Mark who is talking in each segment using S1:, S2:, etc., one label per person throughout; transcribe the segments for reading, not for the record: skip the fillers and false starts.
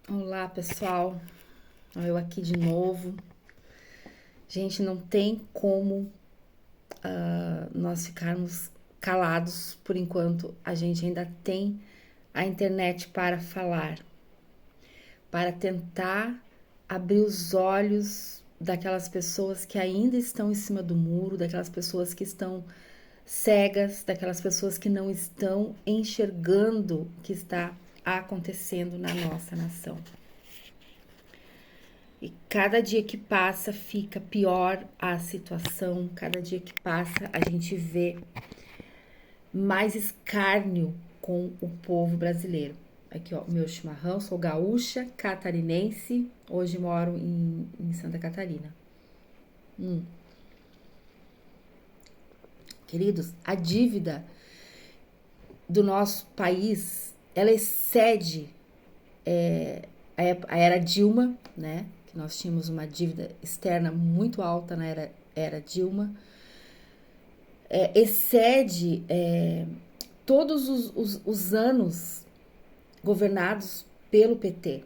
S1: Olá, pessoal. Eu aqui de novo. Gente, não tem como nós ficarmos calados por enquanto. A gente ainda tem a internet para falar, para tentar abrir os olhos daquelas pessoas que ainda estão em cima do muro, daquelas pessoas que estão cegas, daquelas pessoas que não estão enxergando o que está acontecendo na nossa nação. E cada dia que passa fica pior a situação, cada dia que passa a gente vê mais escárnio com o povo brasileiro. Aqui, ó, meu chimarrão, sou gaúcha, catarinense, hoje moro em Santa Catarina. Queridos, a dívida do nosso país, ela excede a era Dilma, né? Que nós tínhamos uma dívida externa muito alta na era Dilma, excede todos os anos governados pelo PT.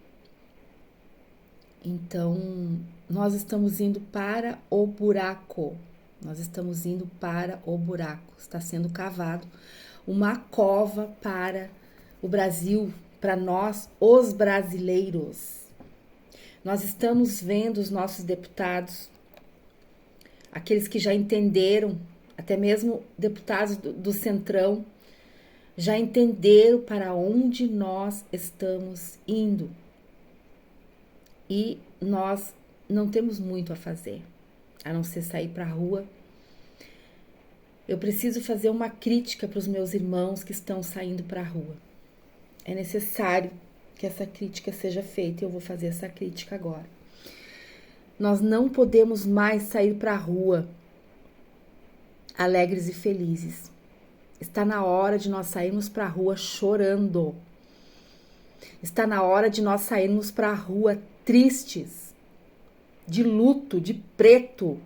S1: Então, nós estamos indo para o buraco. Nós estamos indo para o buraco. Está sendo cavado uma cova para o Brasil, para nós, os brasileiros. Nós estamos vendo os nossos deputados, aqueles que já entenderam, até mesmo deputados do Centrão, já entenderam para onde nós estamos indo. E nós não temos muito a fazer, a não ser sair para a rua. Eu preciso fazer uma crítica para os meus irmãos que estão saindo para a rua. É necessário que essa crítica seja feita e eu vou fazer essa crítica agora. Nós não podemos mais sair para a rua alegres e felizes. Está na hora de nós sairmos para a rua chorando. Está na hora de nós sairmos para a rua tristes, de luto, de preto.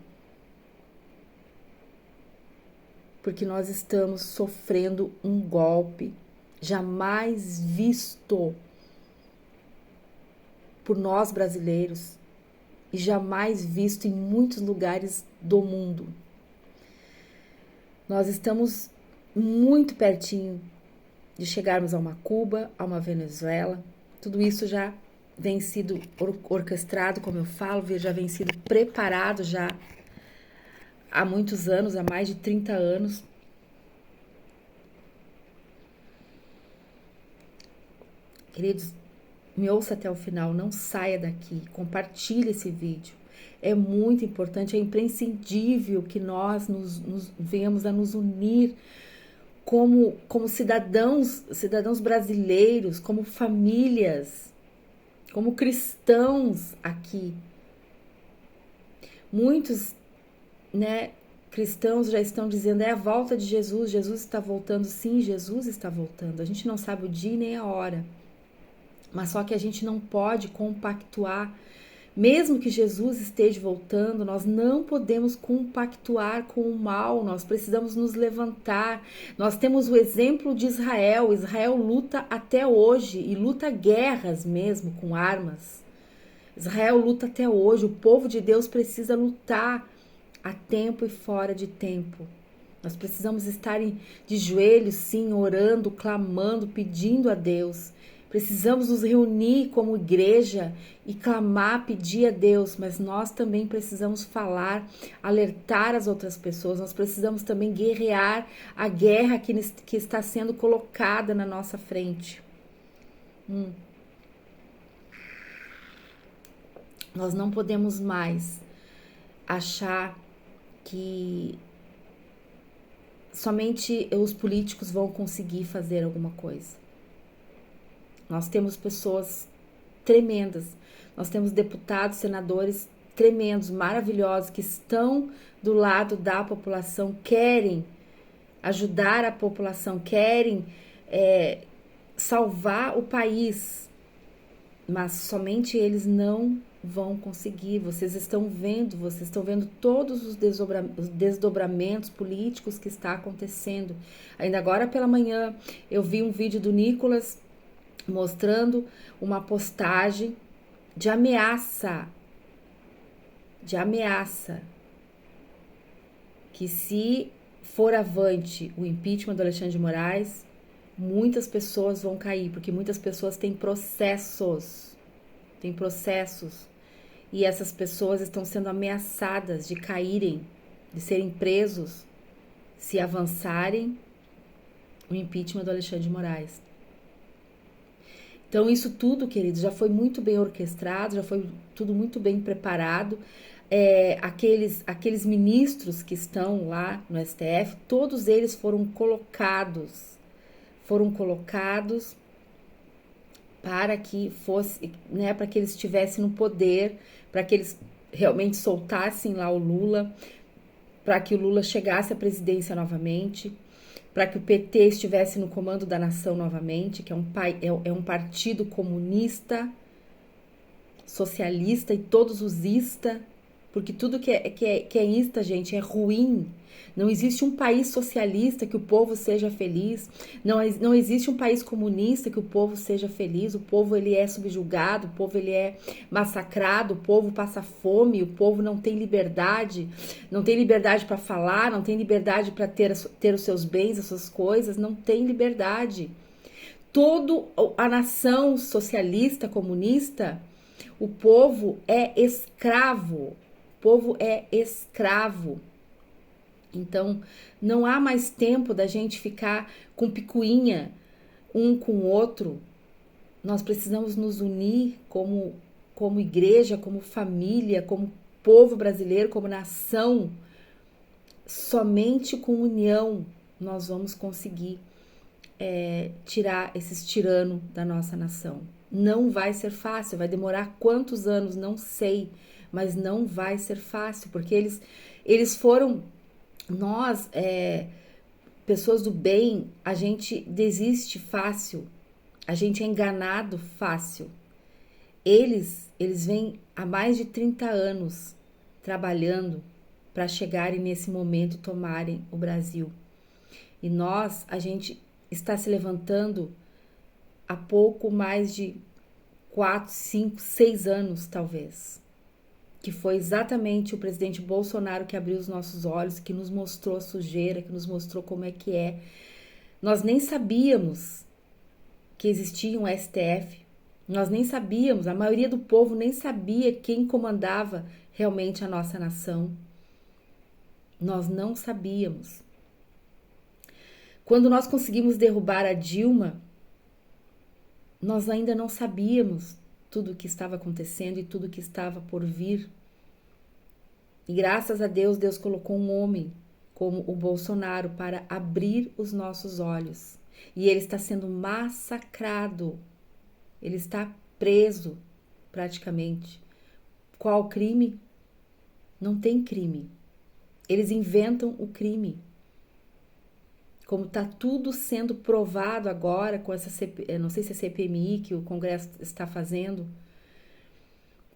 S1: Porque nós estamos sofrendo um golpe jamais visto por nós brasileiros e jamais visto em muitos lugares do mundo. Nós estamos muito pertinho de chegarmos a uma Cuba, a uma Venezuela. Tudo isso já vem sido orquestrado, como eu falo, já vem sido preparado já há muitos anos, há mais de 30 anos. Queridos, me ouça até o final, não saia daqui, compartilhe esse vídeo. É muito importante, é imprescindível que nós nos venhamos a nos unir como cidadãos brasileiros, como famílias, como cristãos aqui. Muitos, né, cristãos já estão dizendo, é a volta de Jesus, Jesus está voltando. Sim, Jesus está voltando. A gente não sabe o dia nem a hora. Mas só que a gente não pode compactuar. Mesmo que Jesus esteja voltando, nós não podemos compactuar com o mal, nós precisamos nos levantar. Nós temos o exemplo de Israel. Israel luta até hoje e luta guerras mesmo com armas. Israel luta até hoje. O povo de Deus precisa lutar a tempo e fora de tempo. Nós precisamos estar de joelhos, sim, orando, clamando, pedindo a Deus. Precisamos nos reunir como igreja e clamar, pedir a Deus, mas nós também precisamos falar, alertar as outras pessoas, nós precisamos também guerrear a guerra que está sendo colocada na nossa frente. Nós não podemos mais achar que somente os políticos vão conseguir fazer alguma coisa. Nós temos pessoas tremendas, nós temos deputados, senadores tremendos, maravilhosos, que estão do lado da população, querem ajudar a população, querem salvar o país, mas somente eles não vão conseguir. Vocês estão vendo todos os desdobramentos políticos que está acontecendo. Ainda agora pela manhã eu vi um vídeo do Nicolas mostrando uma postagem de ameaça, que se for avante o impeachment do Alexandre de Moraes, muitas pessoas vão cair, porque muitas pessoas têm processos, e essas pessoas estão sendo ameaçadas de caírem, de serem presos, se avançarem o impeachment do Alexandre de Moraes. Então, isso tudo, queridos, já foi muito bem orquestrado, já foi tudo muito bem preparado. Aqueles ministros que estão lá no STF, todos eles foram colocados para que fosse, né, para que eles estivessem no poder, para que eles realmente soltassem lá o Lula, para que o Lula chegasse à presidência novamente, para que o PT estivesse no comando da nação novamente, que é um partido comunista, socialista e todos os ista, porque tudo que é ista, gente, é ruim. Não existe um país socialista que o povo seja feliz. Não existe um país comunista que o povo seja feliz. O povo, ele é subjugado, o povo, ele é massacrado, o povo passa fome, o povo não tem liberdade para falar, não tem liberdade para ter os seus bens, as suas coisas, não tem liberdade. Toda a nação socialista, comunista, o povo é escravo. O povo é escravo. Então, não há mais tempo da gente ficar com picuinha um com o outro. Nós precisamos nos unir como igreja, como família, como povo brasileiro, como nação. Somente com união nós vamos conseguir tirar esses tiranos da nossa nação. Não vai ser fácil, vai demorar quantos anos, não sei, mas não vai ser fácil, porque eles foram, nós, pessoas do bem, a gente desiste fácil, a gente é enganado fácil. Eles vêm há mais de 30 anos trabalhando para chegarem nesse momento e tomarem o Brasil. E a gente está se levantando há pouco mais de 4, 5, 6 anos, talvez. Que foi exatamente o presidente Bolsonaro que abriu os nossos olhos, que nos mostrou a sujeira, que nos mostrou como é que é. Nós nem sabíamos que existia um STF. Nós nem sabíamos, a maioria do povo nem sabia quem comandava realmente a nossa nação. Nós não sabíamos. Quando nós conseguimos derrubar a Dilma, nós ainda não sabíamos tudo o que estava acontecendo e tudo o que estava por vir. E graças a Deus, Deus colocou um homem como o Bolsonaro para abrir os nossos olhos. E ele está sendo massacrado. Ele está preso, praticamente. Qual crime? Não tem crime. Eles inventam o crime. Como está tudo sendo provado agora com essa não sei se é CPMI que o Congresso está fazendo,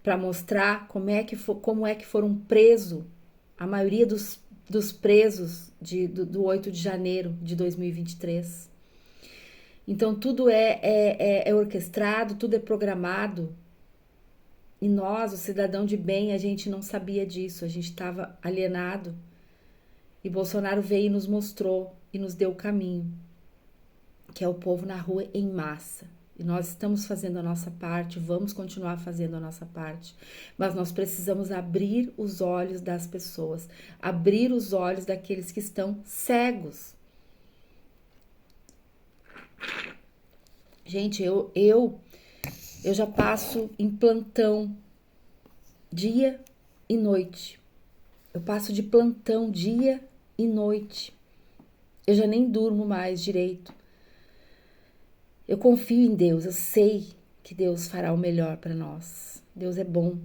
S1: para mostrar como é que foram presos a maioria dos presos do 8 de janeiro de 2023. Então, tudo é orquestrado, tudo é programado. E nós, o cidadão de bem, a gente não sabia disso, a gente estava alienado. E Bolsonaro veio e nos mostrou e nos deu o caminho, que é o povo na rua em massa. E nós estamos fazendo a nossa parte, vamos continuar fazendo a nossa parte, mas nós precisamos abrir os olhos das pessoas, abrir os olhos daqueles que estão cegos. Gente, eu já passo em plantão dia e noite. Eu passo de plantão dia e noite. Eu já nem durmo mais direito. Eu confio em Deus, eu sei que Deus fará o melhor para nós. Deus é bom.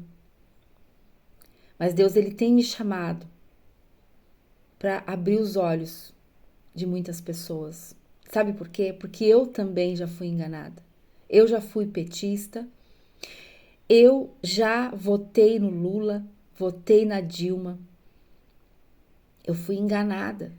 S1: Mas Deus, ele tem me chamado para abrir os olhos de muitas pessoas. Sabe por quê? Porque eu também já fui enganada. Eu já fui petista. Eu já votei no Lula, votei na Dilma. Eu fui enganada.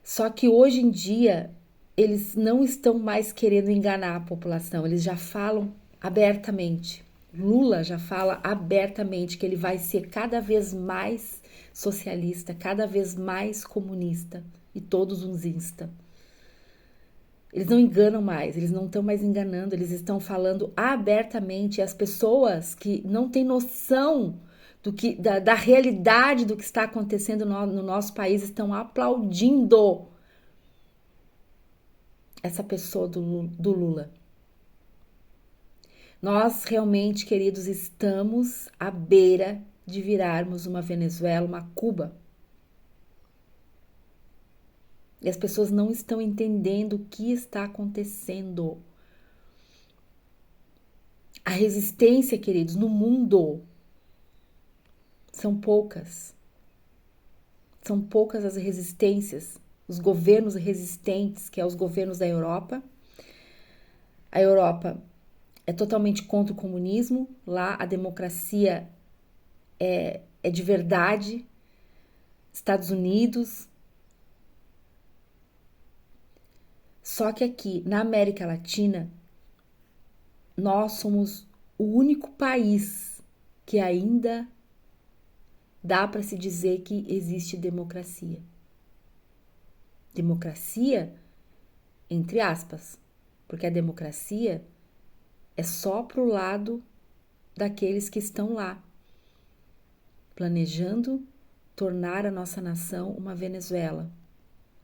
S1: Só que hoje em dia eles não estão mais querendo enganar a população, eles já falam abertamente. Lula já fala abertamente que ele vai ser cada vez mais socialista, cada vez mais comunista, e todos uns insta. Eles não enganam mais, eles não estão mais enganando, eles estão falando abertamente. E as pessoas que não têm noção da realidade do que está acontecendo no nosso país estão aplaudindo essa pessoa do Lula. Nós realmente, queridos, estamos à beira de virarmos uma Venezuela, uma Cuba. E as pessoas não estão entendendo o que está acontecendo. A resistência, queridos, no mundo são poucas. São poucas as resistências, os governos resistentes, que é os governos da Europa. A Europa é totalmente contra o comunismo. Lá a democracia é de verdade. Estados Unidos. Só que aqui, na América Latina, nós somos o único país que ainda dá para se dizer que existe democracia. Democracia, entre aspas, porque a democracia é só pro lado daqueles que estão lá, planejando tornar a nossa nação uma Venezuela,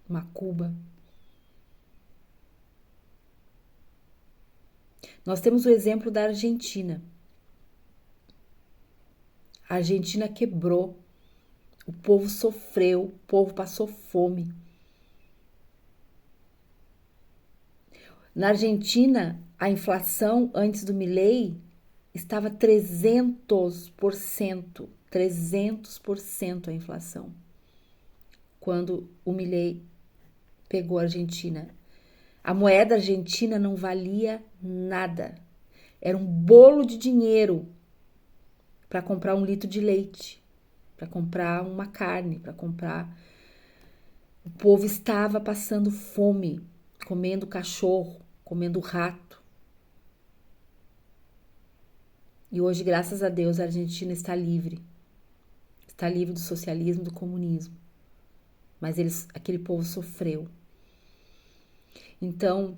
S1: uma Cuba. Nós temos o exemplo da Argentina. A Argentina quebrou, o povo sofreu, o povo passou fome. Na Argentina, a inflação antes do Milei estava 300%, 300% a inflação. Quando o Milei pegou a Argentina, a moeda argentina não valia nada. Era um bolo de dinheiro para comprar 1 litro de leite, para comprar uma carne, para comprar. O povo estava passando fome, comendo cachorro, comendo rato. E hoje, graças a Deus, a Argentina está livre. Está livre do socialismo, do comunismo. Mas aquele povo sofreu. Então,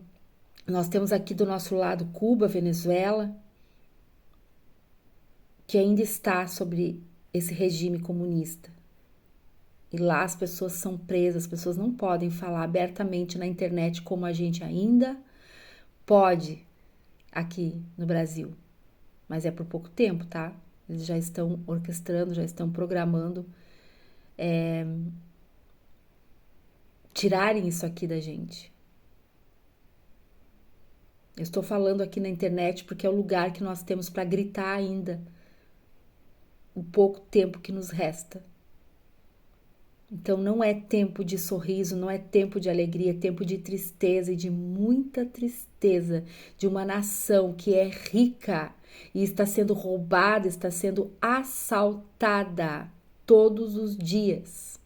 S1: nós temos aqui do nosso lado Cuba, Venezuela, que ainda está sobre esse regime comunista. E lá as pessoas são presas, as pessoas não podem falar abertamente na internet como a gente ainda pode aqui no Brasil. Mas é por pouco tempo, tá? Eles já estão orquestrando, já estão programando tirarem isso aqui da gente. Eu estou falando aqui na internet porque é o lugar que nós temos para gritar ainda o pouco tempo que nos resta. Então não é tempo de sorriso, não é tempo de alegria, é tempo de tristeza e de muita tristeza de uma nação que é rica e está sendo roubada, está sendo assaltada todos os dias,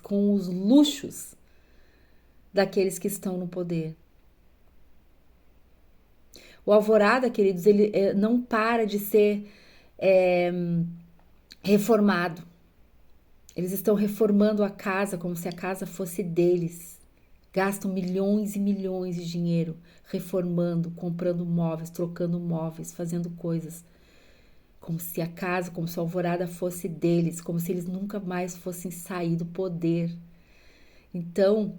S1: com os luxos daqueles que estão no poder. O Alvorada, queridos, ele não para de ser reformado. Eles estão reformando a casa como se a casa fosse deles. Gastam milhões e milhões de dinheiro reformando, comprando móveis, trocando móveis, fazendo coisas. Como se a casa, como se a Alvorada fosse deles, como se eles nunca mais fossem sair do poder. Então,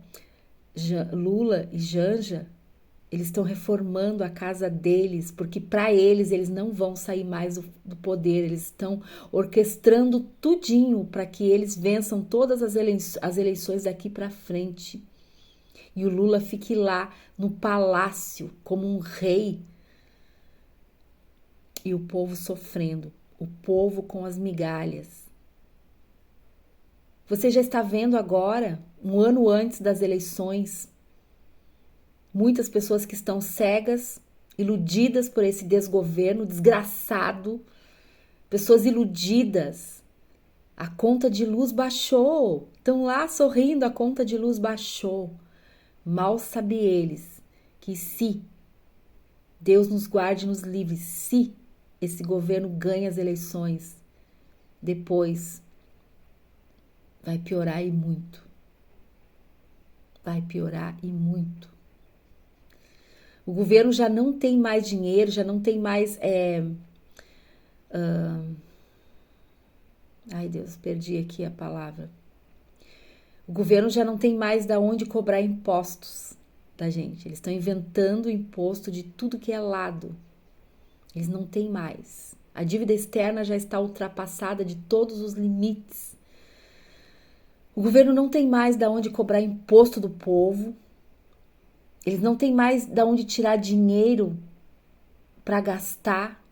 S1: Lula e Janja, eles estão reformando a casa deles, porque para eles não vão sair mais do poder. Eles estão orquestrando tudinho para que eles vençam todas as eleições daqui para frente. E o Lula fique lá no palácio como um rei. E o povo sofrendo, o povo com as migalhas. Você já está vendo agora, um ano antes das eleições, muitas pessoas que estão cegas, iludidas por esse desgoverno desgraçado, pessoas iludidas. A conta de luz baixou, estão lá sorrindo, a conta de luz baixou. Mal sabe eles que se Deus nos guarde e nos livre, se esse governo ganha as eleições, depois vai piorar e muito. Vai piorar e muito. O governo já não tem mais dinheiro, já não tem mais. Ai, Deus, perdi aqui a palavra. O governo já não tem mais da onde cobrar impostos da gente. Eles estão inventando imposto de tudo que é lado. Eles não têm mais. A dívida externa já está ultrapassada de todos os limites. O governo não tem mais da onde cobrar imposto do povo. Eles não têm mais da onde tirar dinheiro para gastar,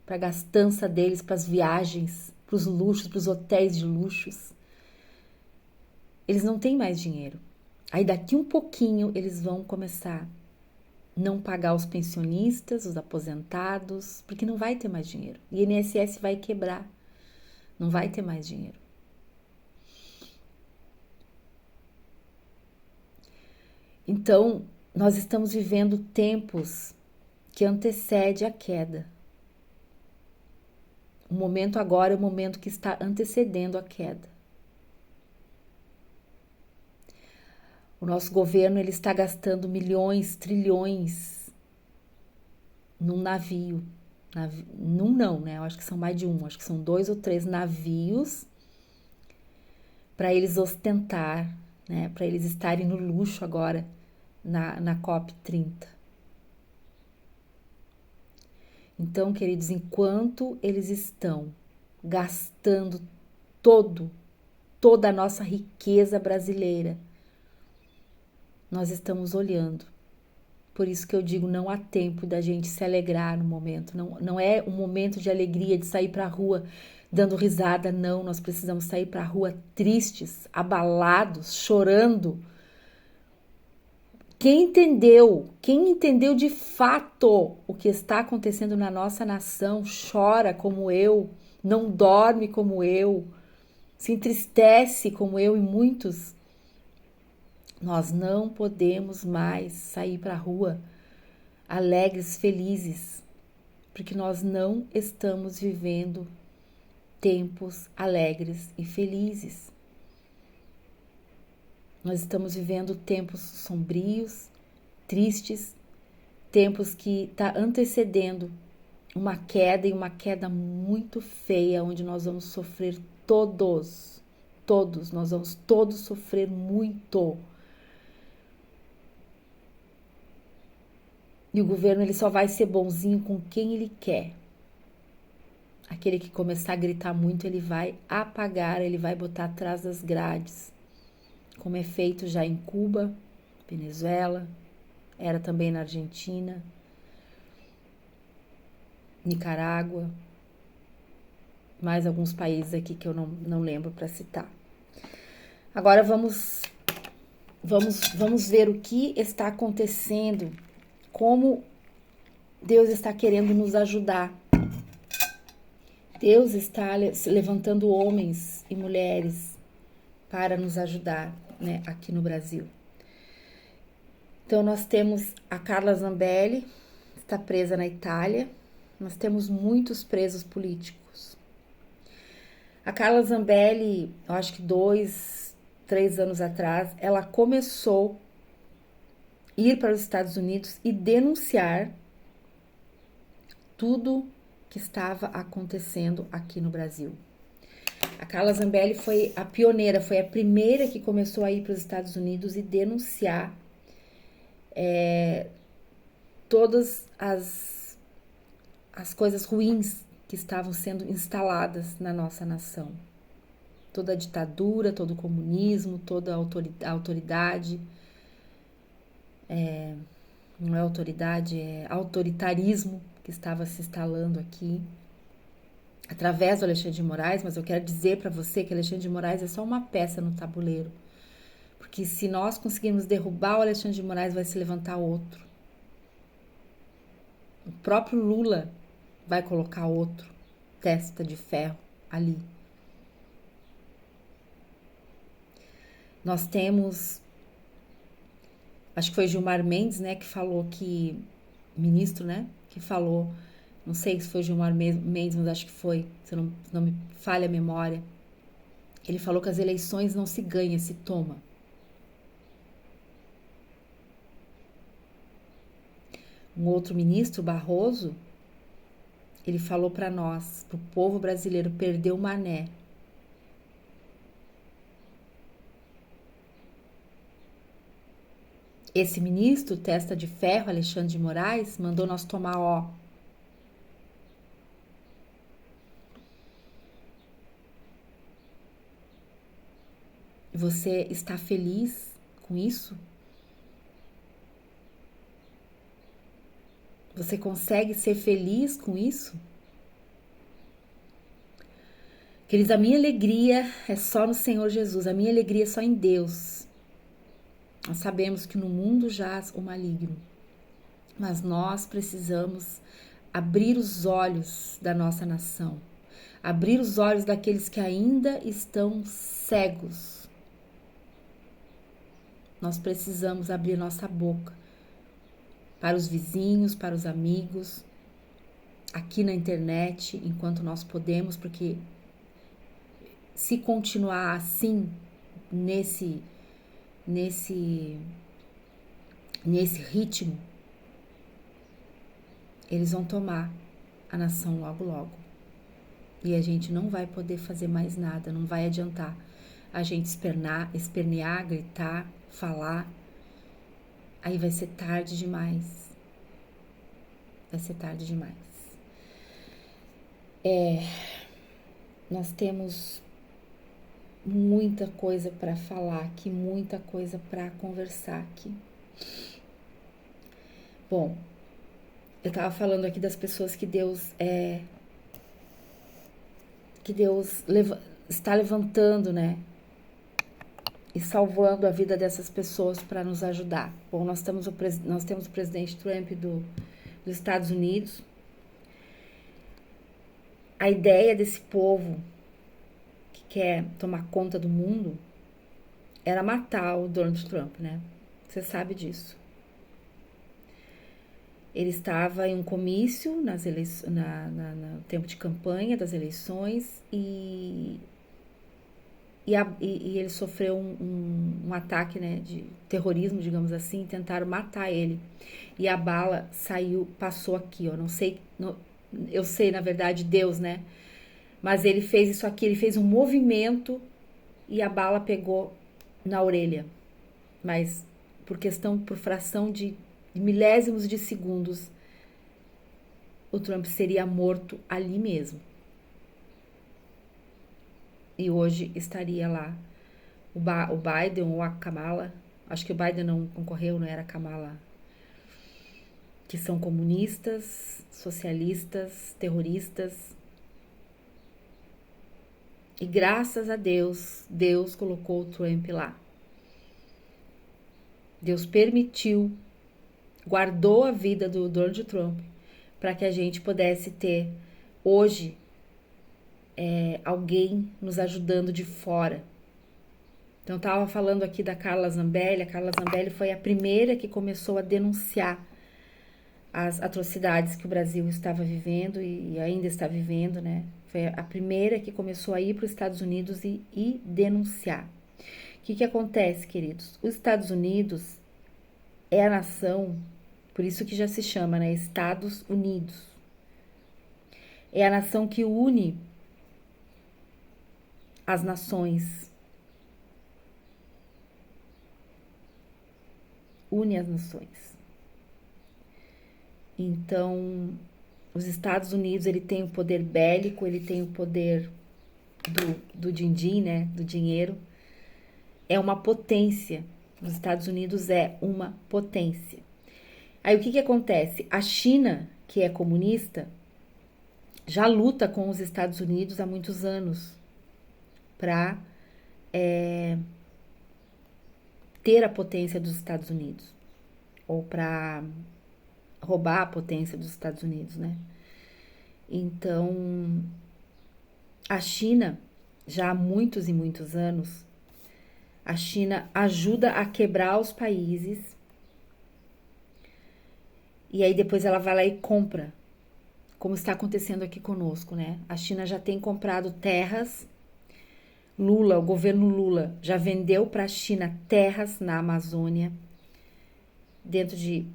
S1: para a gastança deles, para as viagens, para os luxos, para os hotéis de luxos. Eles não têm mais dinheiro. Aí daqui um pouquinho eles vão começar a não pagar os pensionistas, os aposentados, porque não vai ter mais dinheiro. E o INSS vai quebrar. Não vai ter mais dinheiro. Então, nós estamos vivendo tempos que antecedem a queda. O momento agora é o momento que está antecedendo a queda. O nosso governo ele está gastando milhões, trilhões num navio. Num não, né? Eu acho que são mais de um. Acho que são 2 ou 3 navios para eles ostentar, né? Para eles estarem no luxo agora na COP30. Então, queridos, enquanto eles estão gastando toda a nossa riqueza brasileira, nós estamos olhando. Por isso que eu digo, não há tempo da gente se alegrar no momento. Não é um momento de alegria, de sair para a rua dando risada, não. Nós precisamos sair para a rua tristes, abalados, chorando. Quem entendeu de fato o que está acontecendo na nossa nação, chora como eu, não dorme como eu, se entristece como eu e muitos. Nós não podemos mais sair para a rua alegres, felizes, porque nós não estamos vivendo tempos alegres e felizes. Nós estamos vivendo tempos sombrios, tristes, tempos que está antecedendo uma queda e uma queda muito feia, onde nós vamos sofrer todos, nós vamos todos sofrer muito. E o governo ele só vai ser bonzinho com quem ele quer. Aquele que começar a gritar muito, ele vai apagar, ele vai botar atrás das grades. Como é feito já em Cuba, Venezuela, era também na Argentina, Nicarágua, mais alguns países aqui que eu não lembro para citar. Agora vamos ver o que está acontecendo, como Deus está querendo nos ajudar. Deus está levantando homens e mulheres para nos ajudar, né, aqui no Brasil. Então, nós temos a Carla Zambelli, está presa na Itália. Nós temos muitos presos políticos. A Carla Zambelli, eu acho que 2, 3 anos atrás, ela começou a ir para os Estados Unidos e denunciar tudo que estava acontecendo aqui no Brasil. A Carla Zambelli foi a pioneira, foi a primeira que começou a ir para os Estados Unidos e denunciar todas as coisas ruins que estavam sendo instaladas na nossa nação. Toda a ditadura, todo o comunismo, toda a autoridade, não é autoridade, é autoritarismo que estava se instalando aqui, através do Alexandre de Moraes, mas eu quero dizer para você que Alexandre de Moraes é só uma peça no tabuleiro. Porque se nós conseguirmos derrubar o Alexandre de Moraes, vai se levantar outro. O próprio Lula vai colocar outro, testa de ferro, ali. Nós temos acho que foi Gilmar Mendes, né, que falou que, ministro, né, que falou, não sei se foi Gilmar Mendes, mas acho que foi, se não me falha a memória, ele falou que as eleições não se ganha, se toma. Um outro ministro, Barroso, ele falou para nós, para o povo brasileiro, perder o mané. Esse ministro, testa de ferro, Alexandre de Moraes, mandou nós tomar ó. Você está feliz com isso? Você consegue ser feliz com isso? Queridos, a minha alegria é só no Senhor Jesus, a minha alegria é só em Deus. Nós sabemos que no mundo jaz o maligno, mas nós precisamos abrir os olhos da nossa nação, abrir os olhos daqueles que ainda estão cegos. Nós precisamos abrir nossa boca para os vizinhos, para os amigos, aqui na internet, enquanto nós podemos, porque se continuar assim, nesse ritmo, eles vão tomar a nação logo logo. E a gente não vai poder fazer mais nada, não vai adiantar a gente espernear, gritar, falar. Aí vai ser tarde demais. Vai ser tarde demais. Nós temos muita coisa para falar aqui, muita coisa para conversar aqui. Bom, eu estava falando aqui das pessoas que Deus está levantando, né? E salvando a vida dessas pessoas para nos ajudar. Bom, nós temos o presidente Trump dos Estados Unidos. A ideia desse povo que quer tomar conta do mundo era matar o Donald Trump, né? Você sabe disso. Ele estava em um comício no tempo de campanha das eleições e ele sofreu um ataque, né, de terrorismo, digamos assim, tentaram matar ele. E a bala passou aqui, ó, eu sei, na verdade, Deus, né? Mas ele fez isso aqui, ele fez um movimento e a bala pegou na orelha. Mas por fração de milésimos de segundos, o Trump seria morto ali mesmo. E hoje estaria lá o Biden ou a Kamala, acho que o Biden não concorreu, não era a Kamala, que são comunistas, socialistas, terroristas. E graças a Deus, Deus colocou o Trump lá. Deus permitiu, guardou a vida do Donald Trump para que a gente pudesse ter hoje alguém nos ajudando de fora. Então, eu estava falando aqui da Carla Zambelli. A Carla Zambelli foi a primeira que começou a denunciar as atrocidades que o Brasil estava vivendo e ainda está vivendo, né? Foi a primeira que começou a ir para os Estados Unidos e denunciar. O que acontece, queridos? Os Estados Unidos é a nação, por isso que já se chama, né? Estados Unidos. É a nação que une as nações. Une as nações. Então, os Estados Unidos, ele tem o poder bélico, ele tem o poder do din-din, né? Do dinheiro. É uma potência. Os Estados Unidos é uma potência. Aí, o que acontece? A China, que é comunista, já luta com os Estados Unidos há muitos anos para ter a potência dos Estados Unidos, ou para roubar a potência dos Estados Unidos, né? Então, a China, já há muitos e muitos anos, a China ajuda a quebrar os países E aí depois ela vai lá e compra, como está acontecendo aqui conosco, né? A China já tem comprado terras. Lula, o governo Lula, já vendeu para a China terras na Amazônia, dentro de,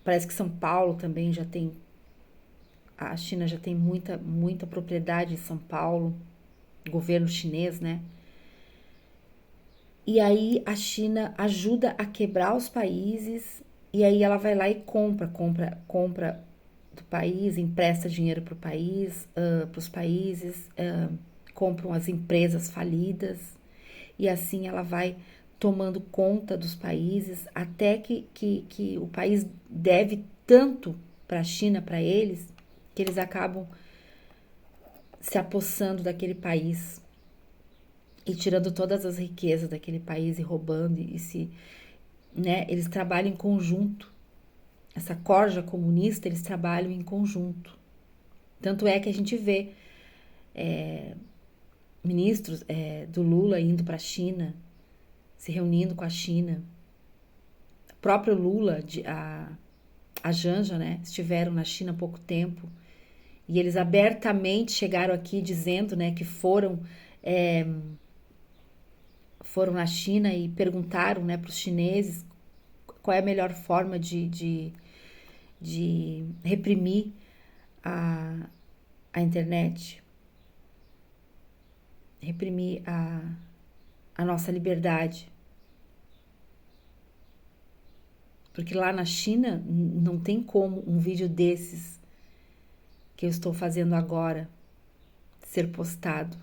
S1: parece que São Paulo também já tem, a China já tem muita propriedade em São Paulo, governo chinês, né? E aí a China ajuda a quebrar os países, e aí ela vai lá e compra do país, empresta dinheiro para o país, para os países, compram as empresas falidas, e assim ela vai tomando conta dos países, até que o país deve tanto para a China, para eles, que eles acabam se apossando daquele país e tirando todas as riquezas daquele país e roubando e se, né, eles trabalham em conjunto. Essa corja comunista, eles trabalham em conjunto. Tanto é que a gente vê ministros do Lula indo para a China, se reunindo com a China. O próprio Lula, a Janja, né, estiveram na China há pouco tempo e eles abertamente chegaram aqui dizendo, né, que foram na China e perguntaram, né, para os chineses qual é a melhor forma de reprimir a internet, reprimir a nossa liberdade. Porque lá na China não tem como um vídeo desses que eu estou fazendo agora ser postado.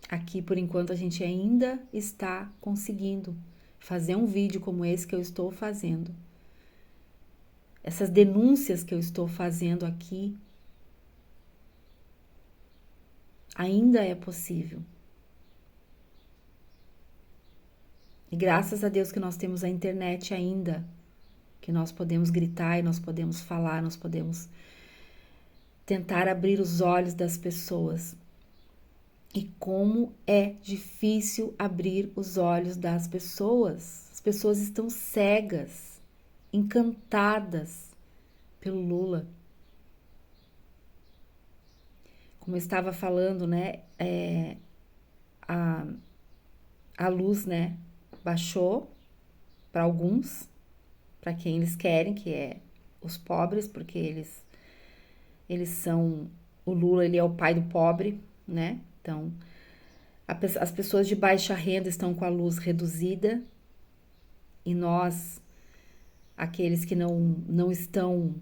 S1: Aqui, por enquanto, a gente ainda está conseguindo fazer um vídeo como esse que eu estou fazendo. Essas denúncias que eu estou fazendo aqui ainda é possível. E graças a Deus que nós temos a internet ainda, que nós podemos gritar e nós podemos falar, nós podemos tentar abrir os olhos das pessoas. E como é difícil abrir os olhos das pessoas. As pessoas estão cegas, encantadas pelo Lula. Como eu estava falando, né? A luz, né? Baixou para alguns, para quem eles querem, que é os pobres, porque eles são, o Lula, ele é o pai do pobre, né? Então, as pessoas de baixa renda estão com a luz reduzida e nós, aqueles que não estão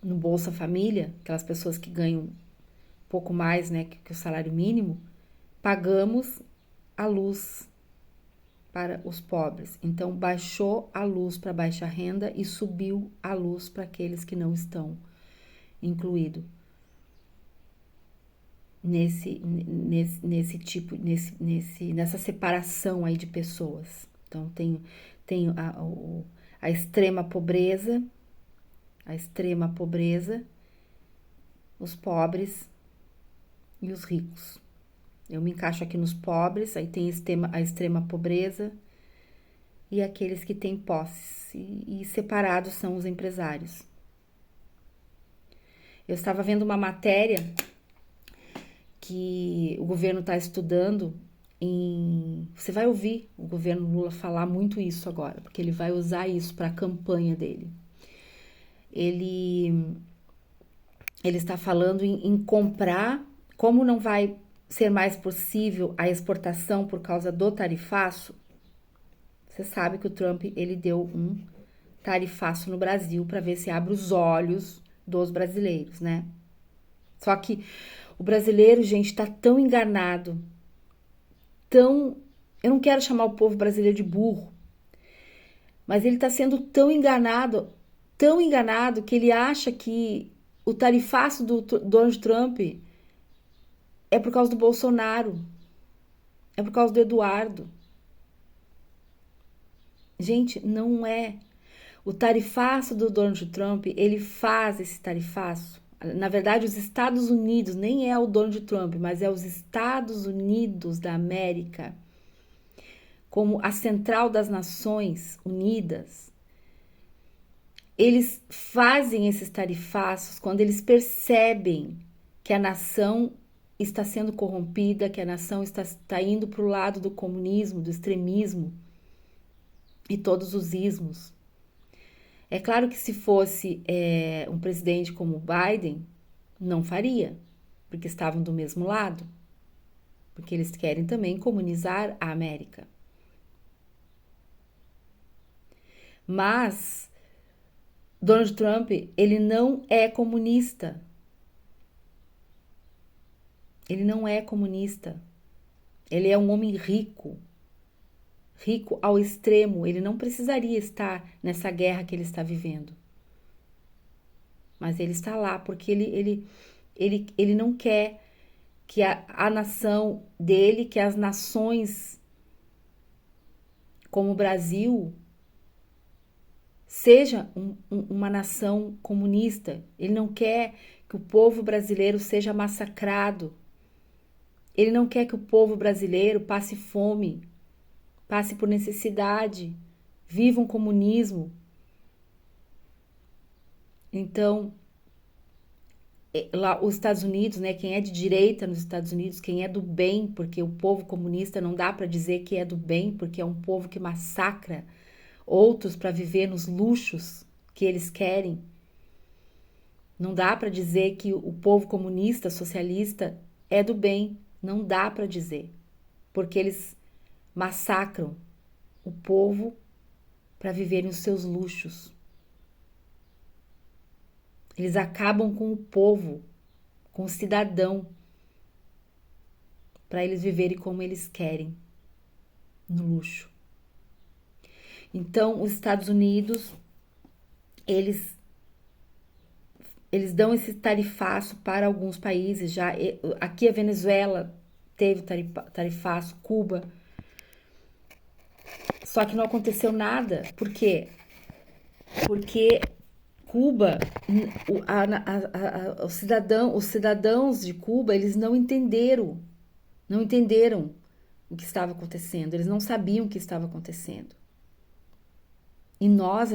S1: no Bolsa Família, aquelas pessoas que ganham pouco mais, né, que o salário mínimo, pagamos a luz para os pobres. Então, baixou a luz para baixa renda e subiu a luz para aqueles que não estão incluídos nessa separação aí de pessoas. Então, tem a extrema pobreza, os pobres e os ricos. Eu me encaixo aqui nos pobres, aí tem a extrema pobreza e aqueles que têm posses. E separados são os empresários. Eu estava vendo uma matéria que o governo está estudando Você vai ouvir o governo Lula falar muito isso agora, porque ele vai usar isso para a campanha dele. Ele está falando em comprar, como não vai ser mais possível a exportação por causa do tarifaço. Você sabe que o Trump ele deu um tarifaço no Brasil para ver se abre os olhos dos brasileiros, né? Só que o brasileiro, gente, está tão enganado, eu não quero chamar o povo brasileiro de burro, mas ele está sendo tão enganado que ele acha que o tarifaço do Donald Trump é por causa do Bolsonaro, é por causa do Eduardo. Gente, não é. O tarifaço do Donald Trump, ele faz esse tarifaço. Na verdade, os Estados Unidos, nem é o Donald Trump, mas é os Estados Unidos da América, como a central das Nações Unidas, eles fazem esses tarifaços quando eles percebem que a nação está sendo corrompida, que a nação está indo para o lado do comunismo, do extremismo e todos os ismos. É claro que se fosse um presidente como o Biden, não faria, porque estavam do mesmo lado, porque eles querem também comunizar a América. Mas Donald Trump, ele não é comunista. Ele não é comunista. Ele é um homem rico. Rico ao extremo. Ele não precisaria estar nessa guerra que ele está vivendo. Mas ele está lá porque ele não quer que a nação dele, que as nações como o Brasil, seja uma nação comunista. Ele não quer que o povo brasileiro seja massacrado. Ele não quer que o povo brasileiro passe fome, passe por necessidade, viva um comunismo. Então, lá os Estados Unidos, né, quem é de direita nos Estados Unidos, quem é do bem, porque o povo comunista não dá para dizer que é do bem, porque é um povo que massacra outros para viver nos luxos que eles querem. Não dá para dizer que o povo comunista, socialista é do bem. Não dá para dizer, porque eles massacram o povo para viverem os seus luxos. Eles acabam com o povo, com o cidadão, para eles viverem como eles querem, no luxo. Então, os Estados Unidos, eles dão esse tarifaço para alguns países. Já aqui a Venezuela teve tarifaço, Cuba. Só que não aconteceu nada. Por quê? Porque Cuba, os cidadãos de Cuba, eles não entenderam o que estava acontecendo. Eles não sabiam o que estava acontecendo. E nós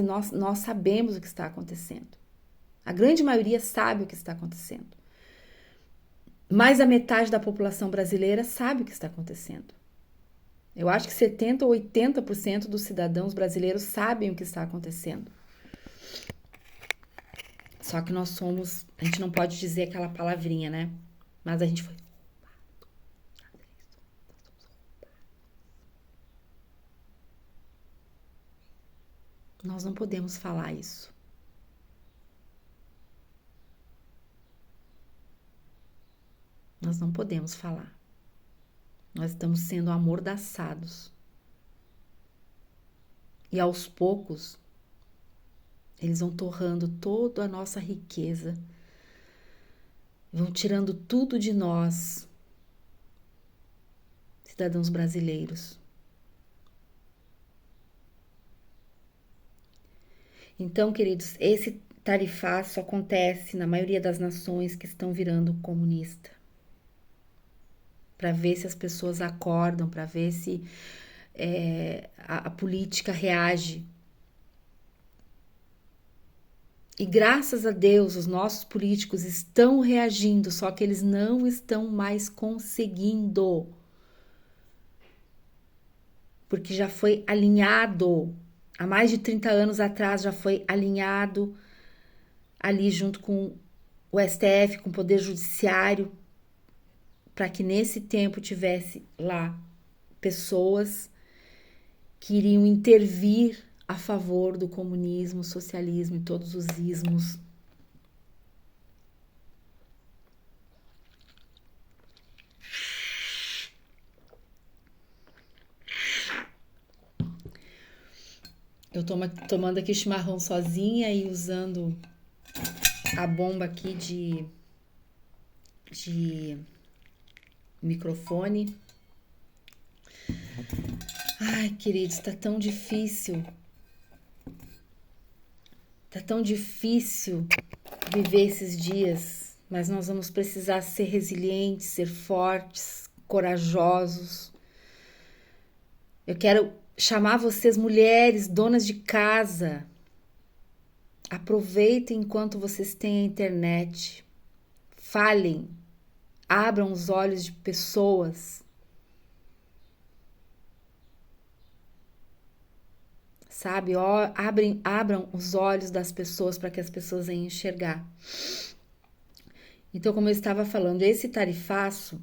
S1: sabemos o que está acontecendo. A grande maioria sabe o que está acontecendo. Mais da metade da população brasileira sabe o que está acontecendo. Eu acho que 70% ou 80% dos cidadãos brasileiros sabem o que está acontecendo. Só que a gente não pode dizer aquela palavrinha, né? Mas a gente foi roubado. Nós não podemos falar isso. Nós não podemos falar. Nós estamos sendo amordaçados. E aos poucos, eles vão torrando toda a nossa riqueza, vão tirando tudo de nós, cidadãos brasileiros. Então, queridos, esse tarifaço acontece na maioria das nações que estão virando comunista. Para ver se as pessoas acordam, para ver se a política reage. E graças a Deus, os nossos políticos estão reagindo, só que eles não estão mais conseguindo. Porque já foi alinhado, há mais de 30 anos atrás já foi alinhado ali junto com o STF, com o Poder Judiciário, para que nesse tempo tivesse lá pessoas que iriam intervir a favor do comunismo, socialismo e todos os ismos. Eu tô tomando aqui chimarrão sozinha e usando a bomba aqui de microfone. Ai, queridos, tá tão difícil. Tá tão difícil viver esses dias, mas nós vamos precisar ser resilientes, ser fortes, corajosos Eu quero chamar vocês, mulheres, donas de casa. Aproveitem enquanto vocês têm a internet. Falem, abram os olhos de pessoas. Sabe? Abram os olhos das pessoas para que as pessoas venham enxergar. Então, como eu estava falando, esse tarifaço,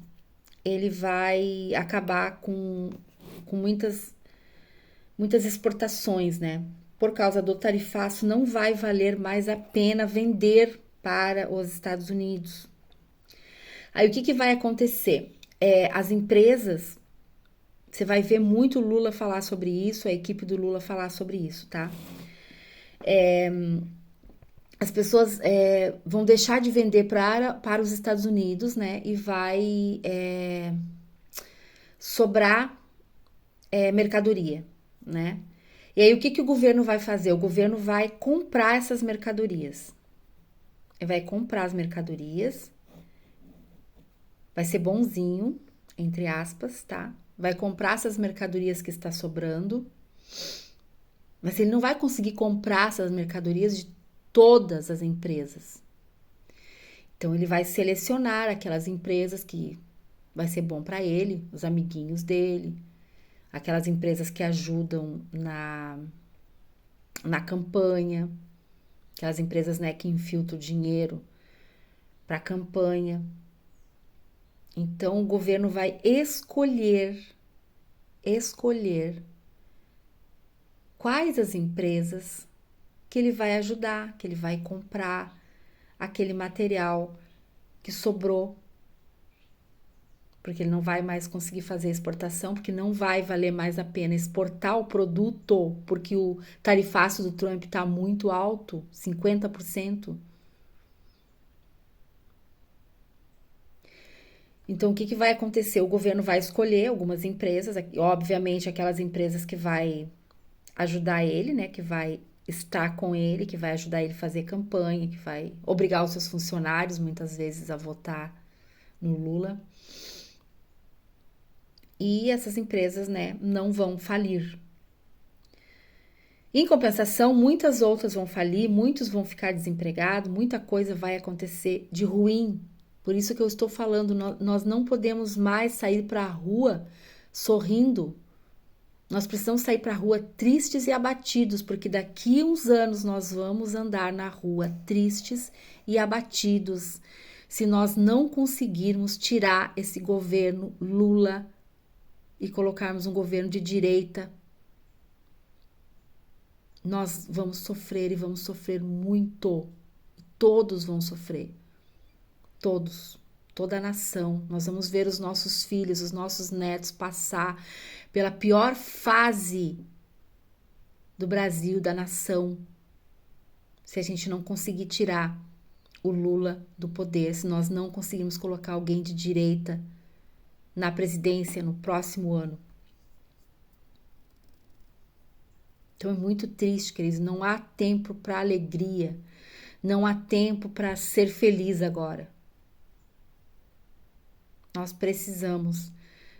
S1: ele vai acabar com muitas exportações, né? Por causa do tarifaço, não vai valer mais a pena vender para os Estados Unidos. Aí, o que vai acontecer? As empresas, você vai ver muito Lula falar sobre isso, a equipe do Lula falar sobre isso, tá? As pessoas vão deixar de vender para os Estados Unidos, né? E vai sobrar mercadoria, né? E aí o que o governo vai fazer? O governo vai comprar essas mercadorias. Ele vai comprar as mercadorias, vai ser bonzinho, entre aspas, tá? Vai comprar essas mercadorias que está sobrando, mas ele não vai conseguir comprar essas mercadorias de todas as empresas. Então ele vai selecionar aquelas empresas que vai ser bom para ele, os amiguinhos dele, aquelas empresas que ajudam na campanha, aquelas empresas, né, que infiltram dinheiro para a campanha. Então o governo vai escolher quais as empresas que ele vai ajudar, que ele vai comprar aquele material que sobrou, porque ele não vai mais conseguir fazer exportação, porque não vai valer mais a pena exportar o produto, porque o tarifaço do Trump está muito alto, 50%. Então, o que vai acontecer? O governo vai escolher algumas empresas, obviamente aquelas empresas que vai ajudar ele, né, que vai estar com ele, que vai ajudar ele a fazer campanha, que vai obrigar os seus funcionários, muitas vezes, a votar no Lula. E essas empresas, né, não vão falir. Em compensação, muitas outras vão falir, muitos vão ficar desempregados, muita coisa vai acontecer de ruim. Por isso que eu estou falando, nós não podemos mais sair para a rua sorrindo. Nós precisamos sair para a rua tristes e abatidos, porque daqui a uns anos nós vamos andar na rua tristes e abatidos, se nós não conseguirmos tirar esse governo Lula e colocarmos um governo de direita. Nós vamos sofrer e vamos sofrer muito. Todos vão sofrer. Todos. Toda a nação. Nós vamos ver os nossos filhos, os nossos netos passar pela pior fase do Brasil, da nação, se a gente não conseguir tirar o Lula do poder, se nós não conseguirmos colocar alguém de direita na presidência no próximo ano. Então é muito triste, queridos. Não há tempo para alegria. Não há tempo para ser feliz agora. Nós precisamos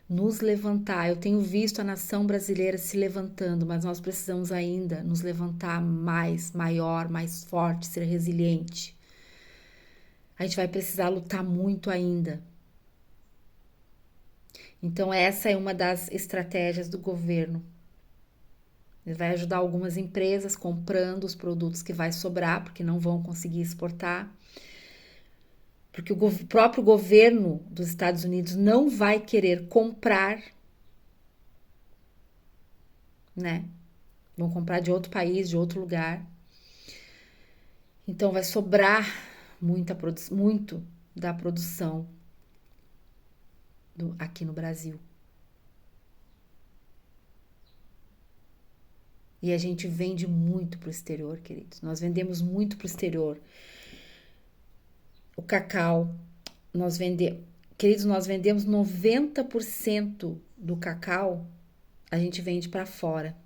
S1: nos levantar. Eu tenho visto a nação brasileira se levantando, mas nós precisamos ainda nos levantar mais, maior, mais forte, ser resiliente. A gente vai precisar lutar muito ainda. Então essa é uma das estratégias do governo. Ele vai ajudar algumas empresas comprando os produtos que vai sobrar, porque não vão conseguir exportar. Porque o próprio governo dos Estados Unidos não vai querer comprar, né? Vão comprar de outro país, de outro lugar. Então vai sobrar muito da produção aqui no Brasil. E a gente vende muito para o exterior, queridos. Nós vendemos muito para o exterior. O cacau, queridos, nós vendemos 90% do cacau, a gente vende para fora.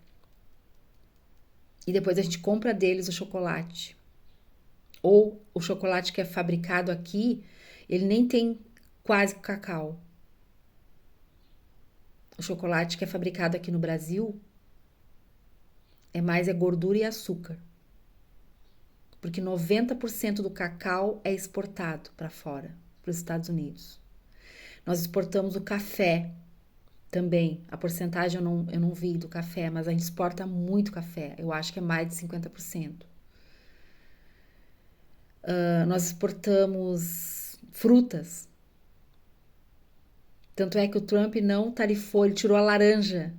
S1: E depois a gente compra deles o chocolate. Ou o chocolate que é fabricado aqui, ele nem tem quase cacau. O chocolate que é fabricado aqui no Brasil é gordura e açúcar. Porque 90% do cacau é exportado para fora, para os Estados Unidos. Nós exportamos o café também. A porcentagem eu não vi do café, mas a gente exporta muito café. Eu acho que é mais de 50%. Nós exportamos frutas. Tanto é que o Trump não tarifou, ele tirou a laranja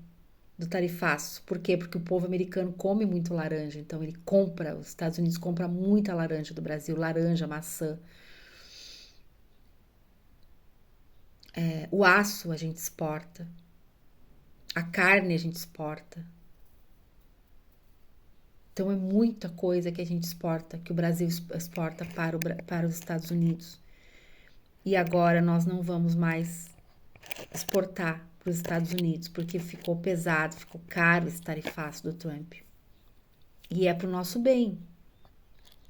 S1: do tarifaço. Por quê? Porque o povo americano come muito laranja. Então ele compra, os Estados Unidos compra muita laranja do Brasil, laranja, maçã. O aço a gente exporta. A carne a gente exporta. Então é muita coisa que a gente exporta, que o Brasil exporta para os Estados Unidos. E agora nós não vamos mais exportar para os Estados Unidos, porque ficou pesado, ficou caro esse tarifaço do Trump. E é para o nosso bem.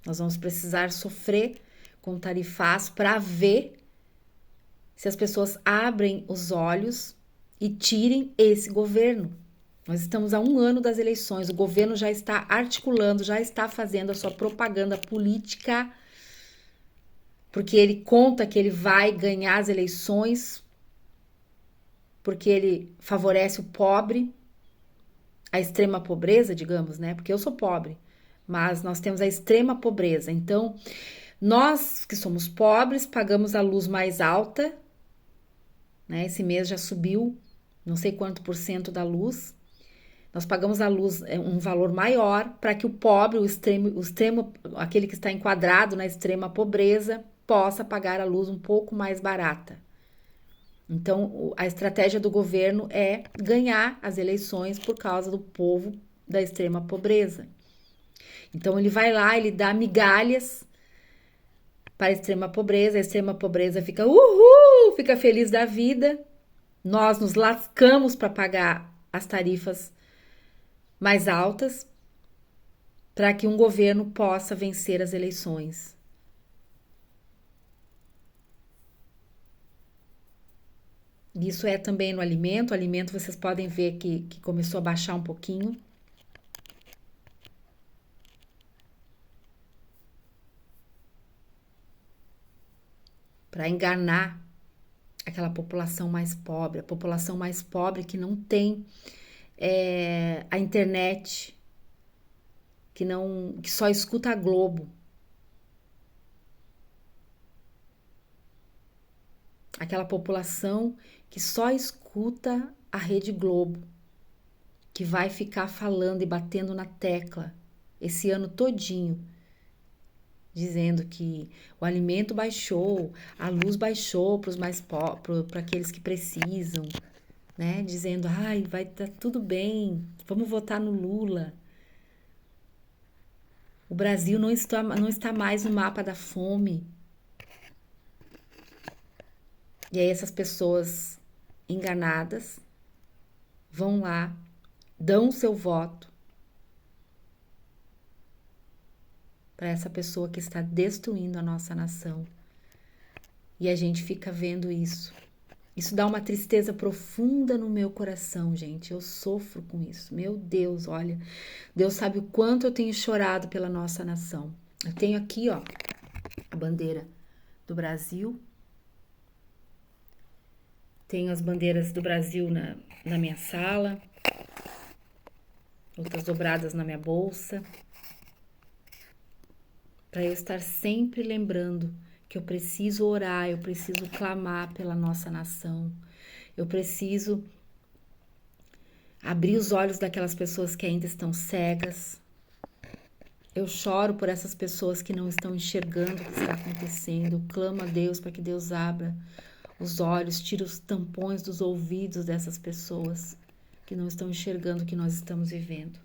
S1: Nós vamos precisar sofrer com o tarifaço para ver se as pessoas abrem os olhos e tirem esse governo. Nós estamos a 1 ano das eleições, o governo já está articulando, já está fazendo a sua propaganda política, porque ele conta que ele vai ganhar as eleições, porque ele favorece o pobre, a extrema pobreza, digamos, né? Porque eu sou pobre, mas nós temos a extrema pobreza. Então, nós que somos pobres pagamos a luz mais alta, né? Esse mês já subiu não sei quanto por cento da luz. Nós pagamos a luz um valor maior para que o pobre, o extremo, aquele que está enquadrado na extrema pobreza, possa pagar a luz um pouco mais barata. Então, a estratégia do governo é ganhar as eleições por causa do povo da extrema pobreza. Então, ele vai lá, ele dá migalhas para a extrema pobreza fica uhul, fica feliz da vida. Nós nos lascamos para pagar as tarifas mais altas para que um governo possa vencer as eleições. Isso é também no alimento. O alimento vocês podem ver que começou a baixar um pouquinho. Para enganar aquela população mais pobre, a população mais pobre que não tem a internet, que só escuta a Globo. Aquela população que só escuta a Rede Globo, que vai ficar falando e batendo na tecla esse ano todinho, dizendo que o alimento baixou, a luz baixou para os mais pobres, para aqueles que precisam, né? Dizendo, ai, vai estar tudo bem, vamos votar no Lula. O Brasil não está mais no mapa da fome. E aí essas pessoas enganadas vão lá, dão o seu voto para essa pessoa que está destruindo a nossa nação. E a gente fica vendo isso. Isso dá uma tristeza profunda no meu coração, gente. Eu sofro com isso. Meu Deus, olha. Deus sabe o quanto eu tenho chorado pela nossa nação. Eu tenho aqui, ó, a bandeira do Brasil. Tenho as bandeiras do Brasil na minha sala. Outras dobradas na minha bolsa. Para eu estar sempre lembrando que eu preciso orar, eu preciso clamar pela nossa nação. Eu preciso abrir os olhos daquelas pessoas que ainda estão cegas. Eu choro por essas pessoas que não estão enxergando o que está acontecendo. Eu clamo a Deus para que Deus abra os olhos, tire os tampões dos ouvidos dessas pessoas que não estão enxergando o que nós estamos vivendo.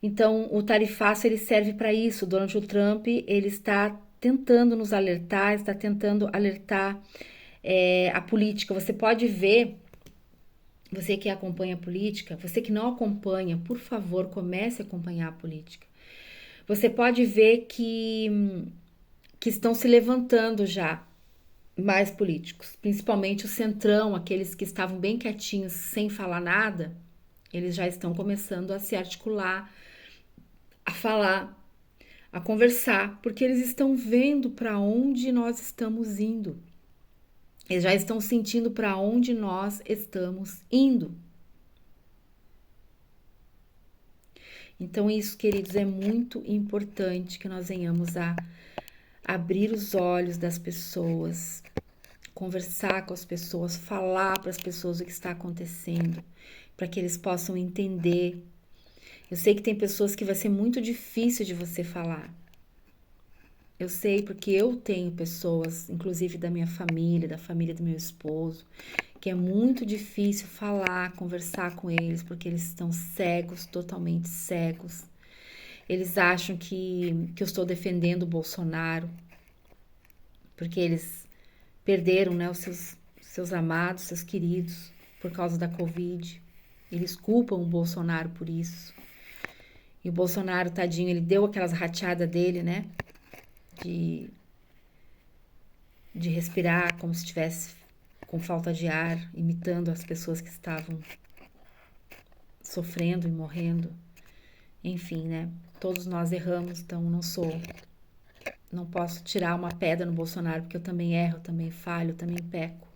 S1: Então, o tarifaço ele serve para isso. O Donald Trump ele está tentando nos alertar, está tentando alertar a política. Você pode ver, você que acompanha a política, você que não acompanha, por favor, comece a acompanhar a política. Você pode ver que estão se levantando já mais políticos, principalmente o centrão, aqueles que estavam bem quietinhos, sem falar nada, eles já estão começando a se articular, a falar, a conversar, porque eles estão vendo para onde nós estamos indo. Eles já estão sentindo para onde nós estamos indo. Então, isso, queridos, é muito importante que nós venhamos a abrir os olhos das pessoas, conversar com as pessoas, falar para as pessoas o que está acontecendo, para que eles possam entender. Eu sei que tem pessoas que vai ser muito difícil de você falar. Eu sei porque eu tenho pessoas, inclusive da minha família, da família do meu esposo, que é muito difícil falar, conversar com eles, porque eles estão cegos, totalmente cegos. Eles acham que eu estou defendendo o Bolsonaro, porque eles perderam, né, os seus amados, seus queridos, por causa da Covid. Eles culpam o Bolsonaro por isso. E o Bolsonaro, tadinho, ele deu aquelas rateadas dele, né? De respirar como se estivesse com falta de ar, imitando as pessoas que estavam sofrendo e morrendo. Enfim, né? Todos nós erramos, então não posso tirar uma pedra no Bolsonaro, porque eu também erro, eu também falho, eu também peco.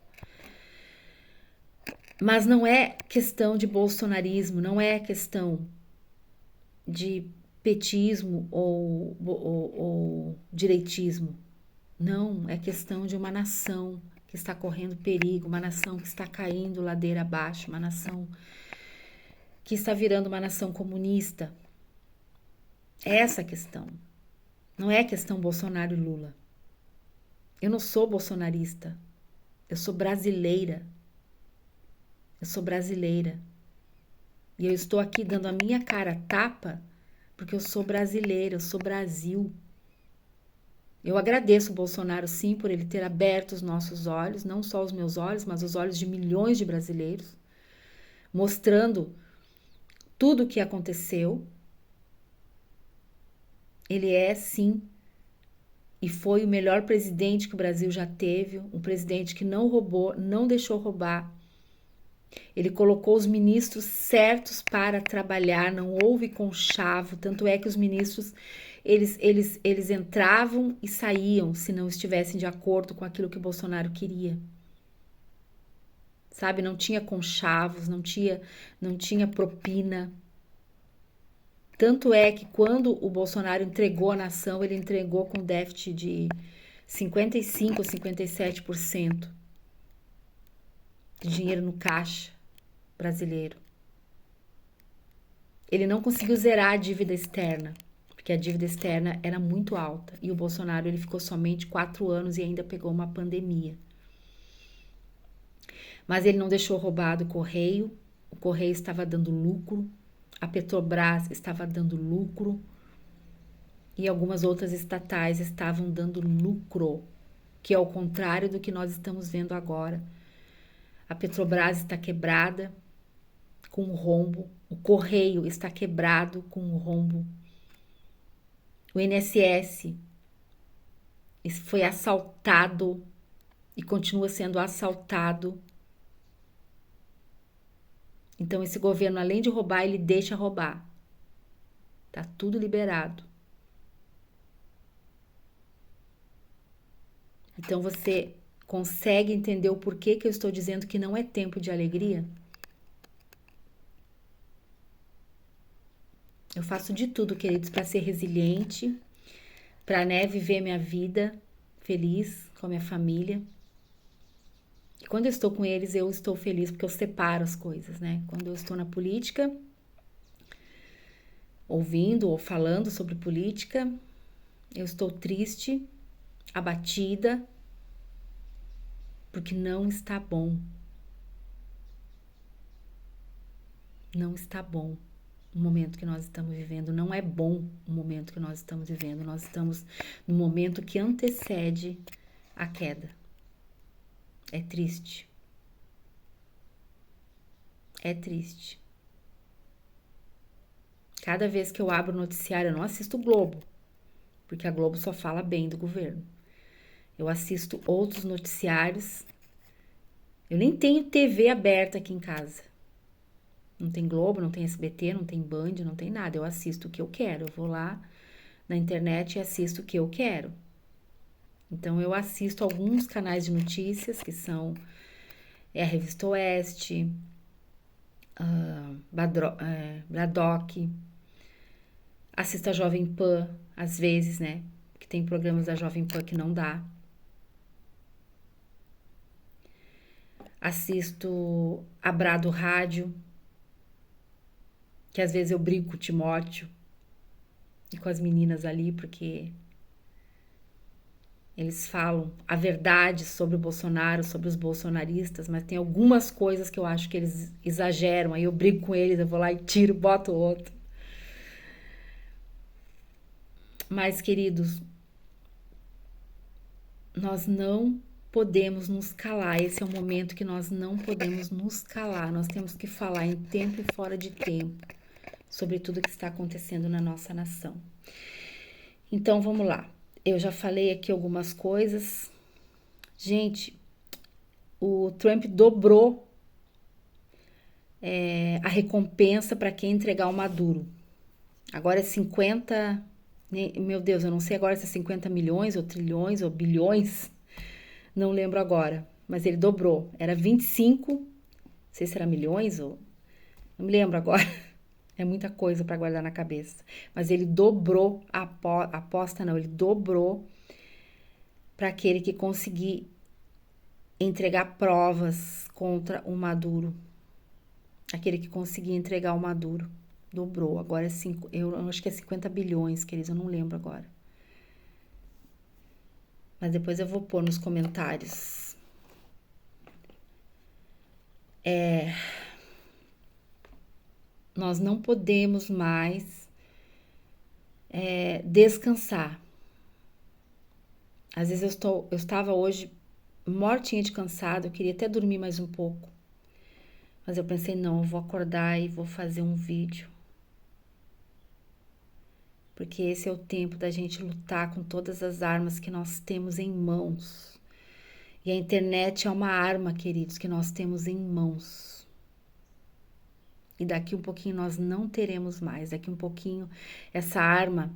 S1: Mas não é questão de bolsonarismo, não é questão de petismo ou direitismo. Não, é questão de uma nação que está correndo perigo, uma nação que está caindo ladeira abaixo, uma nação que está virando uma nação comunista. É essa a questão. Não é questão Bolsonaro e Lula. Eu não sou bolsonarista. Eu sou brasileira. Eu sou brasileira. E eu estou aqui dando a minha cara a tapa porque eu sou brasileira, eu sou Brasil. Eu agradeço o Bolsonaro, sim, por ele ter aberto os nossos olhos, não só os meus olhos, mas os olhos de milhões de brasileiros, mostrando tudo o que aconteceu. Ele é, sim, e foi o melhor presidente que o Brasil já teve, um presidente que não roubou, não deixou roubar. Ele colocou os ministros certos para trabalhar, não houve conchavo, tanto é que os ministros, eles entravam e saíam se não estivessem de acordo com aquilo que o Bolsonaro queria. Sabe, não tinha conchavos, não tinha propina. Tanto é que quando o Bolsonaro entregou a nação, ele entregou com déficit de 55 ou 57% de dinheiro no caixa brasileiro. Ele não conseguiu zerar a dívida externa, porque a dívida externa era muito alta. E o Bolsonaro ele ficou somente 4 anos e ainda pegou uma pandemia. Mas ele não deixou roubar do Correio. O Correio estava dando lucro. A Petrobras estava dando lucro. E algumas outras estatais estavam dando lucro, que é o contrário do que nós estamos vendo agora. A Petrobras está quebrada, com um rombo. O Correio está quebrado, com um rombo. O INSS foi assaltado e continua sendo assaltado. Então, esse governo, além de roubar, ele deixa roubar. Tá tudo liberado. Então, você consegue entender o porquê que eu estou dizendo que não é tempo de alegria? Eu faço de tudo, queridos, para ser resiliente, para, né, viver minha vida feliz com a minha família. E quando eu estou com eles, eu estou feliz porque eu separo as coisas, né? Quando eu estou na política, ouvindo ou falando sobre política, eu estou triste, abatida, porque não está bom. Não está bom o momento que nós estamos vivendo. Não é bom o momento que nós estamos vivendo. Nós estamos no momento que antecede a queda. É triste. É triste. Cada vez que eu abro o noticiário, eu não assisto o Globo, porque a Globo só fala bem do governo. Eu assisto outros noticiários. Eu nem tenho TV aberta aqui em casa. Não tem Globo, não tem SBT, não tem Band, não tem nada. Eu assisto o que eu quero. Eu vou lá na internet e assisto o que eu quero. Então, eu assisto alguns canais de notícias, que são a Revista Oeste, Bradock, assisto a Jovem Pan, às vezes, né? Que tem programas da Jovem Pan que não dá. Assisto a Brado Rádio, que às vezes eu brigo com o Timóteo e com as meninas ali, porque eles falam a verdade sobre o Bolsonaro, sobre os bolsonaristas, mas tem algumas coisas que eu acho que eles exageram. Aí eu brigo com eles, eu vou lá e tiro, boto outro. Mas, queridos, nós não podemos nos calar. Esse é o momento que nós não podemos nos calar. Nós temos que falar em tempo e fora de tempo sobre tudo que está acontecendo na nossa nação. Então, vamos lá. Eu já falei aqui algumas coisas. Gente, o Trump dobrou a recompensa para quem entregar o Maduro. Agora é 50... Meu Deus, eu não sei agora se é 50 milhões ou trilhões ou bilhões. Não lembro agora. Mas ele dobrou. Era 25, não sei se era milhões ou... Não me lembro agora. É muita coisa para guardar na cabeça. Mas ele dobrou a aposta, não. Ele dobrou para aquele que conseguir entregar provas contra o Maduro. Aquele que conseguir entregar o Maduro. Dobrou. Agora é eu acho que é 50 bilhões, queridos. Eu não lembro agora. Mas depois eu vou pôr nos comentários. Nós não podemos mais descansar. Às vezes eu estava hoje mortinha de cansado, eu queria até dormir mais um pouco. Mas eu pensei, não, eu vou acordar e vou fazer um vídeo. Porque esse é o tempo da gente lutar com todas as armas que nós temos em mãos. E a internet é uma arma, queridos, que nós temos em mãos. E daqui um pouquinho nós não teremos mais. Daqui um pouquinho essa arma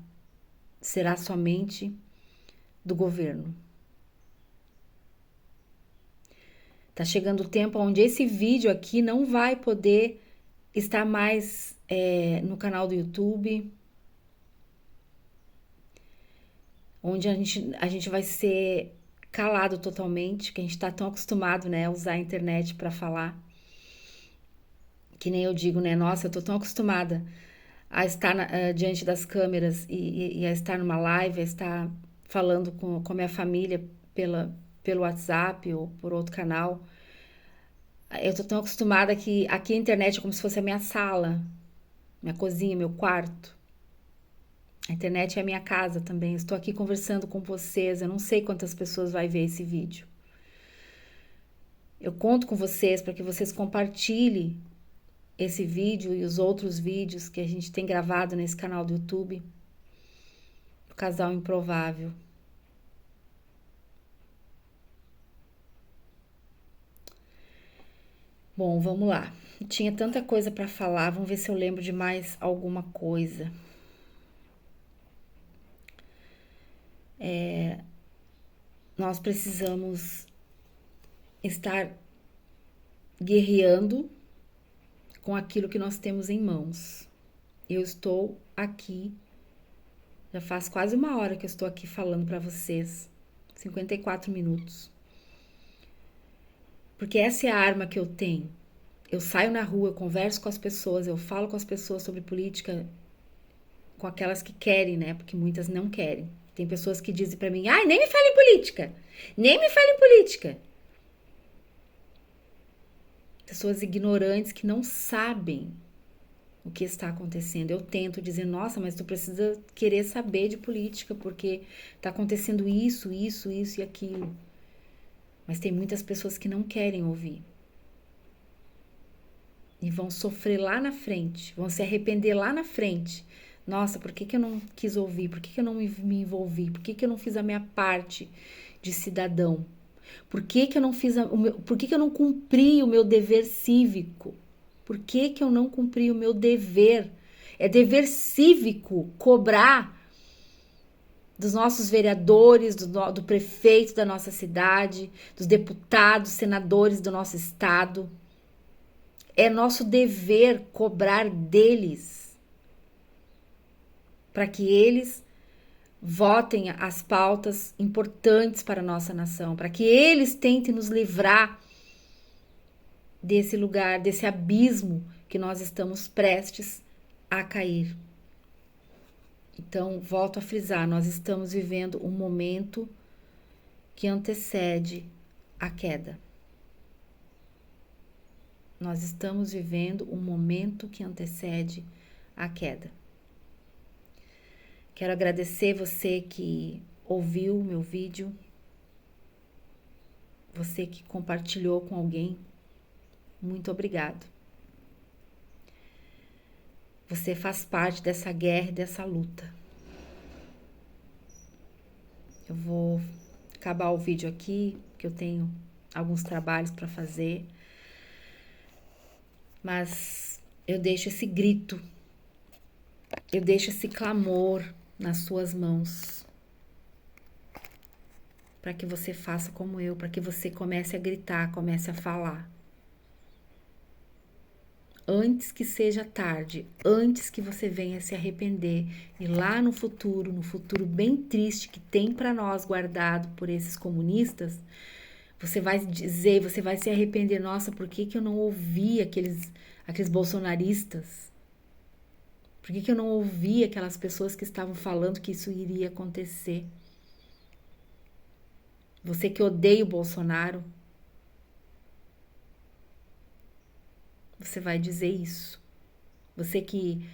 S1: será somente do governo. Tá chegando o tempo onde esse vídeo aqui não vai poder estar mais no canal do YouTube, onde a gente vai ser calado totalmente, que a gente tá tão acostumado, né, a usar a internet para falar. Que nem eu digo, né, nossa, eu tô tão acostumada a estar diante das câmeras e a estar numa live, a estar falando com a minha família pelo WhatsApp ou por outro canal. Eu tô tão acostumada que aqui a internet é como se fosse a minha sala, minha cozinha, meu quarto. A internet é a minha casa também. Eu estou aqui conversando com vocês. Eu não sei quantas pessoas vai ver esse vídeo. Eu conto com vocês para que vocês compartilhem esse vídeo e os outros vídeos que a gente tem gravado nesse canal do YouTube. O Casal Improvável. Bom, vamos lá. Tinha tanta coisa para falar. Vamos ver se eu lembro de mais alguma coisa. Nós precisamos estar guerreando com aquilo que nós temos em mãos. Eu estou aqui, já faz quase 1 hora que eu estou aqui falando para vocês, 54 minutos. Porque essa é a arma que eu tenho. Eu saio na rua, eu converso com as pessoas, eu falo com as pessoas sobre política, com aquelas que querem, né? Porque muitas não querem. Tem pessoas que dizem para mim, ai, nem me fale em política, nem me fale em política. Pessoas ignorantes que não sabem o que está acontecendo. Eu tento dizer, nossa, mas tu precisa querer saber de política, porque está acontecendo isso, isso, isso e aquilo. Mas tem muitas pessoas que não querem ouvir. E vão sofrer lá na frente, vão se arrepender lá na frente Nossa, por que que eu não quis ouvir? Por que que eu não me envolvi? Por que que eu não fiz a minha parte de cidadão? Por que que eu não fiz por que que eu não cumpri o meu dever cívico? Por que que eu não cumpri o meu dever? É dever cívico cobrar dos nossos vereadores, do prefeito da nossa cidade, dos deputados, senadores do nosso estado. É nosso dever cobrar deles para que eles votem as pautas importantes para a nossa nação, para que eles tentem nos livrar desse lugar, desse abismo que nós estamos prestes a cair. Então, volto a frisar, nós estamos vivendo um momento que antecede a queda. Nós estamos vivendo um momento que antecede a queda. Quero agradecer você que ouviu o meu vídeo, você que compartilhou com alguém. Muito obrigado. Você faz parte dessa guerra e dessa luta. Eu vou acabar o vídeo aqui, que eu tenho alguns trabalhos para fazer. Mas eu deixo esse grito, eu deixo esse clamor nas suas mãos. Para que você faça como eu, para que você comece a gritar, comece a falar. Antes que seja tarde, antes que você venha se arrepender e lá no futuro bem triste que tem para nós guardado por esses comunistas, você vai dizer, você vai se arrepender, nossa, por que que eu não ouvi aqueles bolsonaristas? Por que que eu não ouvi aquelas pessoas que estavam falando que isso iria acontecer? Você que odeia o Bolsonaro, você vai dizer isso. Você que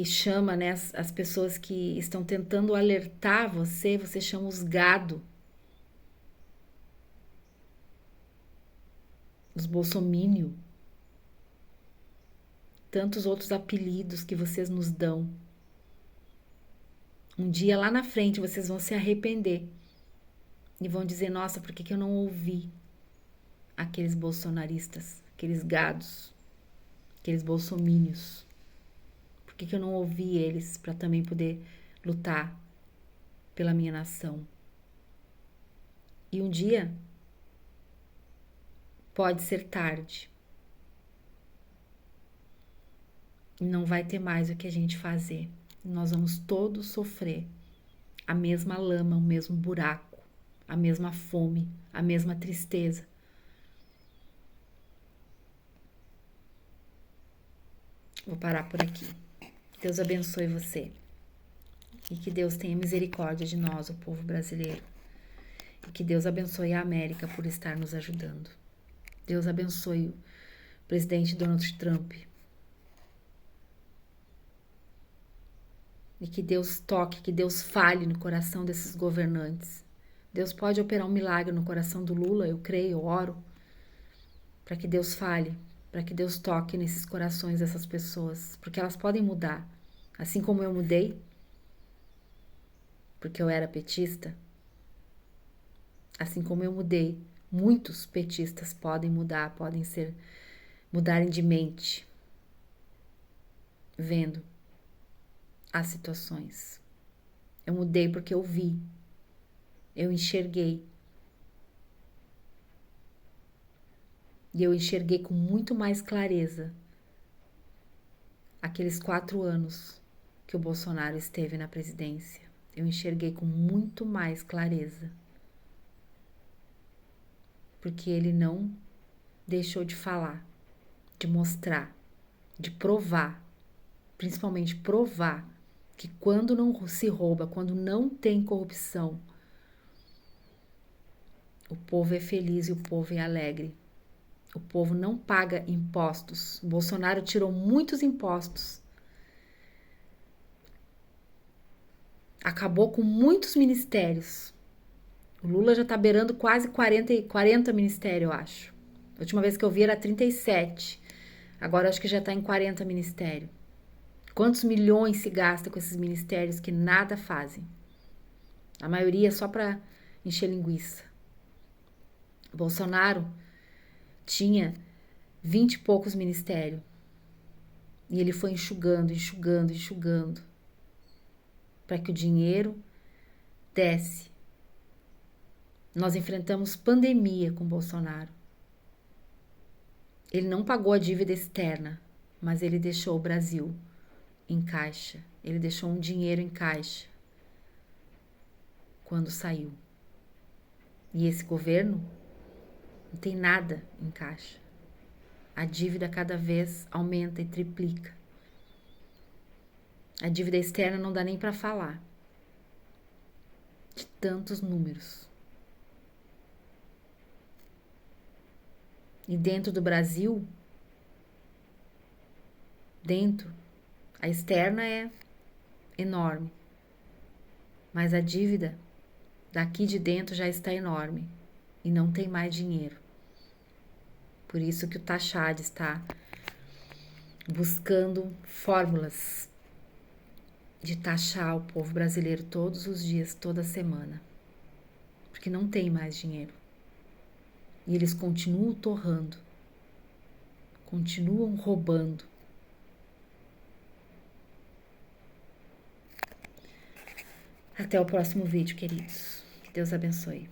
S1: chama, né, as pessoas que estão tentando alertar você, você chama os gado. Os bolsomínio. Tantos outros apelidos que vocês nos dão. Um dia lá na frente vocês vão se arrepender. E vão dizer, nossa, por que que eu não ouvi aqueles bolsonaristas, aqueles gados, aqueles bolsomínios? Por que que eu não ouvi eles para também poder lutar pela minha nação? E um dia pode ser tarde. E não vai ter mais o que a gente fazer. Nós vamos todos sofrer a mesma lama, o mesmo buraco, a mesma fome, a mesma tristeza. Vou parar por aqui. Deus abençoe você. E que Deus tenha misericórdia de nós, o povo brasileiro. E que Deus abençoe a América por estar nos ajudando. Deus abençoe o presidente Donald Trump. E que Deus toque, que Deus fale no coração desses governantes. Deus pode operar um milagre no coração do Lula, eu creio, eu oro. Para que Deus fale, para que Deus toque nesses corações dessas pessoas. Porque elas podem mudar. Assim como eu mudei, porque eu era petista. Assim como eu mudei, muitos petistas podem mudar, mudarem de mente, vendo as situações. Eu mudei porque eu vi, eu enxerguei. E eu enxerguei com muito mais clareza aqueles 4 anos que o Bolsonaro esteve na presidência. Eu enxerguei com muito mais clareza. Porque ele não deixou de falar, de mostrar, de provar, principalmente provar que quando não se rouba, quando não tem corrupção, o povo é feliz e o povo é alegre. O povo não paga impostos. O Bolsonaro tirou muitos impostos. Acabou com muitos ministérios. O Lula já tá beirando quase 40 ministérios, eu acho. A última vez que eu vi era 37. Agora acho que já tá em 40 ministérios. Quantos milhões se gasta com esses ministérios que nada fazem? A maioria só para encher linguiça. Bolsonaro tinha 20 e poucos ministérios. E ele foi enxugando, enxugando, enxugando. Para que o dinheiro desce. Nós enfrentamos pandemia com Bolsonaro. Ele não pagou a dívida externa, mas ele deixou o Brasil em caixa. Ele deixou um dinheiro em caixa quando saiu. E esse governo não tem nada em caixa. A dívida cada vez aumenta e triplica. A dívida externa não dá nem para falar. De tantos números. E dentro do Brasil, a externa é enorme. Mas a dívida daqui de dentro já está enorme. E não tem mais dinheiro. Por isso que o Tachad está buscando fórmulas de taxar o povo brasileiro todos os dias, toda semana. Porque não tem mais dinheiro. E eles continuam torrando. Continuam roubando. Até o próximo vídeo, queridos. Que Deus abençoe.